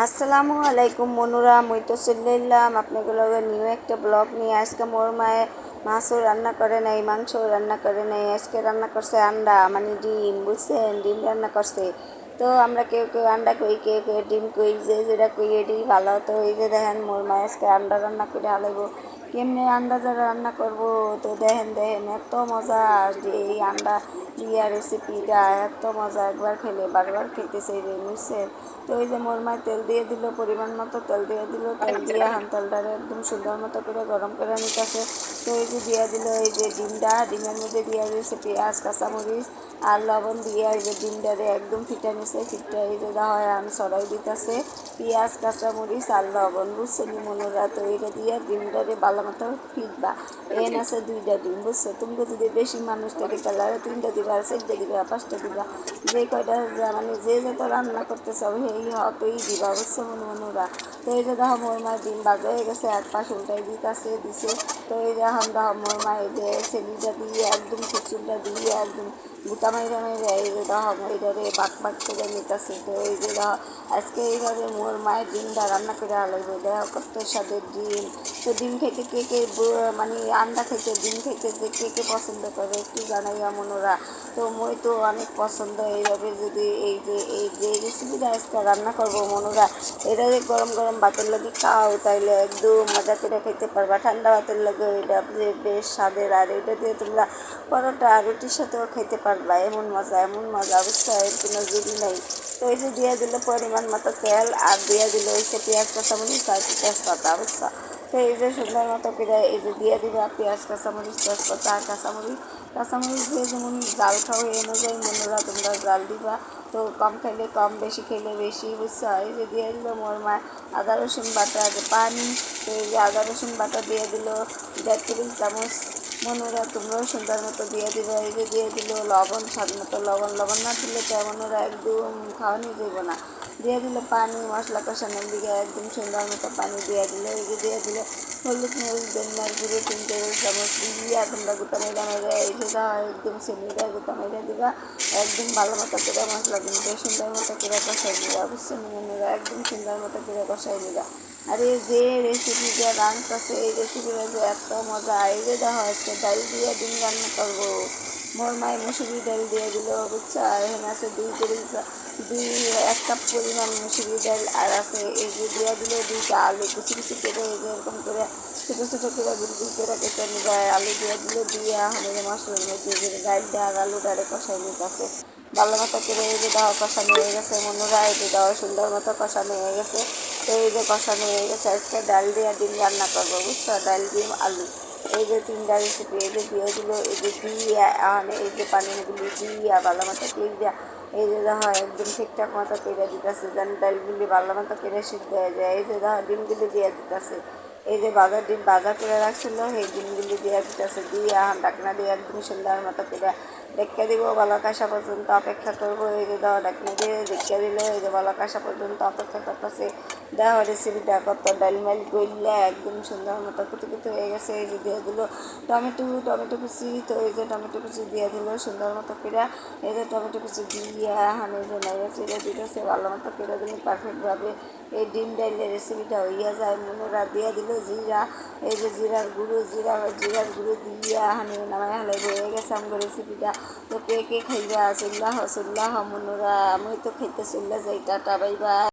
আসসালামু আলাইকুম বন্ধুরা, মুই তো চলে এলাম আপনাদের লগে নিউ একটা ব্লগ নিয়ে। আজকে মোর মায়ে মাছও রান্না করে নাই, মাংসও রান্না করে নাই, আজকে রান্না করছে আন্ডা মানে ডিম, বুঝছেন? ডিম রান্না করছে। তো আমরা কেউ কেউ আন্ডা কই, কেউ কেউ ডিম কই, যে যেটা কই এটি ভালো। তো এই যে দেখেন মোর মায়ে আজকে আন্ডা রান্না করে হালাইবো। কেমনি আন্ডা যারা রান্না করবো তো দেখেন দেখেন, এত মজা যে এই আন্ডা দিয়া রেসিপিটা, এত মজা, একবার খেলে বারবার খেতে চাইবে, বুঝছেন? তো এই যে মোর মায় তেল দিয়ে দিল, পরিমাণ মতো তেল দিয়ে দিল, তেল দিয়ে এখন তেলটারে একদম সুন্দর মতো করে গরম করে নিতেছে। তো এই যে দিয়ে দিল এই যে ডিমটা, ডিমের মধ্যে দিয়ে দিয়েছে পেঁয়াজ, কাঁচামরিচ আর লবণ দিয়ে এই যে ডিমটারে একদম ফিটা নিছে। ফিটা এই যে দেওয়া হয় আমি সরাই দিতেছে পেঁয়াজ, কাঁচামরিচ আর লবণ, বুঝছেন মনোরা? তো এটা দিয়ে ডিমটারে ভালো মতো ফিটবা। এন আছে 2টা ডিম, বুঝছো? তুমি যদি বেশি মানুষ থেকে তাহলে 3টা দিবা, আর 4টা দিবা, 5টা দিবা, যে কয়টা মানে যে যত রান্না করতে চাও সেই হতই দিবা, বুঝছো মনুরা? তো এই যে দেখো মোর মায়ের ডিম বাজা হয়ে গেছে, এক পাশ উল্টাই দিছে। তো এই যে এখন দেখো মোর মায়ের যে সেলিটা দিয়ে একদম কুচুলটা দিয়ে একদম গুটা মাইরা মাইরা এই যে দেখো এটারে বাক করে নিতেছে। তো এই যে দেখো আজকে এইভাবে মোর মায়ের ডিমটা রান্না করে আলাইব। দেখো কত স্বাদের ডিম। তো ডিম খেতে কে কে মানে আন্ডা খেতে, ডিম খেতে যে কে কে পছন্দ করে একটু জানাইয়া মনোরা। তো মই তো অনেক পছন্দ। এইভাবে যদি এই যে রেসিপিটা আজকে রান্না করবো মনোরা, এটা যে গরম গরম ভাতের লাগে খাও তাইলে একদম মজা করে খেতে পারবা। ঠান্ডা ভাতের লাগে এটা বেশ স্বাদের। আর এটা দিয়ে তোমরা পরোটা রুটির সাথেও খেতে পারবা, এমন মজা, বুঝছো? এর কোনো জুড়ি নাই। তো এই যে দিয়ে দিল পরিমাণ মতো তেল, আর দিয়ে দিল হচ্ছে পেঁয়াজ, কাঁচামরিচ আর তেজপাতা, বুঝছো? তো এই যে সুন্দর মতো করে এই যে দিয়ে দিবা পেঁয়াজ, কাঁচামরিচ, তেজপাতা আর কাঁচামরিচ দিয়ে যেমন জাল খাও এই অনুযায়ী মনোরা তোমরা জাল দিবা। তো কম খাইলে কম, বেশি খাইলে বেশি, বুঝছো? এই যে দিয়ে দিল মোর মা আদা রসুন বাটা, যে পানি। তো এই যে আদা রসুন বাটা দিয়ে দিল 1.5 টেবিল চামচ মনোরা, তোমরাও সুন্দর মতো দিয়ে দিবা। এই যে দিয়ে দিল লবণ, স্বাদ মতো লবণ। লবণ না দিলে তো মনোরা একদম খাওয়ানি যাইব না। দিয়ে দিল পানি, মশলা কষানোর দিকে একদম সুন্দর মতো পানি দিয়ে দিল। এই যে দিয়ে দিল হলুদ, মরিচ, ধনিয়ার গুঁড়ো 3 টেবিল চামচ দিয়া তোমরা গোটা মেরা মেরা এই যে একদম সেমিটা গোটা মেরা দিবা। একদম ভালো মতো করে মশলা কিন্তু সুন্দর মতো করে কষাই দিবা, বুঝছেন মনোরা? একদম সুন্দর মতো করে কষাই দিবা। আর এই যে রেসিপি যে রান্নাছে এই রেসিপিটা যে এত মজা। এই যে দেখা হচ্ছে ডাল দিয়ে ডিম রান্না করবো। মোর মায়ের মুসুরি ডাল দিয়ে দিল, বুঝছো? আর এখানে আছে 1 কাপ পরিমাণ মুসুরি ডাল। আর আছে এই যে দিয়ে দিল 2টা আলু কুচি কুচি করে, এই যে এরকম করে ছোটো ছোটো করে গুলগুল করে কেটে নিবে। আলু দিয়ে দিল, দিয়ে আমাদের মশলার মধ্যে যে ডালটা আর আলুটারে কষাই নিতেছে ভালো মতো করে। এই যে দাওয়া কষানো হয়ে গেছে মনোরা, এই যে দাওয়া সুন্দর মতো কষানো হয়ে গেছে। তো এই যে কষানো হয়ে গেছে, আজকে ডাল দিয়ে ডিম রান্না করবো, বুঝছো? ডাল, ডিম, আলু, এই যে 3টা রেসিপি। এই যে দিয়ে দিল এই যে দিয়ে এই যে পানিগুলি দিয়া ভালো মতো দিয়ে এই যে দেখা একদম ঠিকঠাক মতো কেটে দিতেছে যেন ডালগুলি ভালো মতো কেটে সিদ্ধ হয়ে যায়। এই যে দেখা ডিমগুলি দিয়ে দিতেছে, এই যে ডিম ভাজা করে রাখছিল সেই ডিমগুলি দিয়ে দিতেছে, দিয়ে ঢাকনা দিয়ে একদম সুন্দর মতো করে ডেকে দিব। বলক আসা পর্যন্ত অপেক্ষা করবো। এই যে দেওয়া ঢাকনা দিয়ে ডেকে দিল, এই যে বলক আসা পর্যন্ত অপেক্ষা করতেছে। দেওয়া রেসিপিটা কত ডালমাল গইলে একদম সুন্দর মতো কুটি কুটি হয়ে গেছে। এই যে দিয়ে দিল টমেটো কুচি। তো এই যে টমেটো কুচি দিয়ে দিল সুন্দর মতো করে। এই যে টমেটো কুচি দিয়ে এই যে নাইয়া চিড়ে দিতেছে ভালো মতো করে দিলে পারফেক্টভাবে এই ডিম ডাইলের রেসিপিটা হইয়া যায় মনোরা। দিয়ে দিল জিরা, এই যে জিরার গুঁড়ো দিয়ে নামায় হালাই হয়ে গেছে আমার রেসিপিটা। তো কে কে খাইবা? চুল্লাহ মনোরা, আমি তো খাইতে চুল্লা যাই। Tata, bye bye.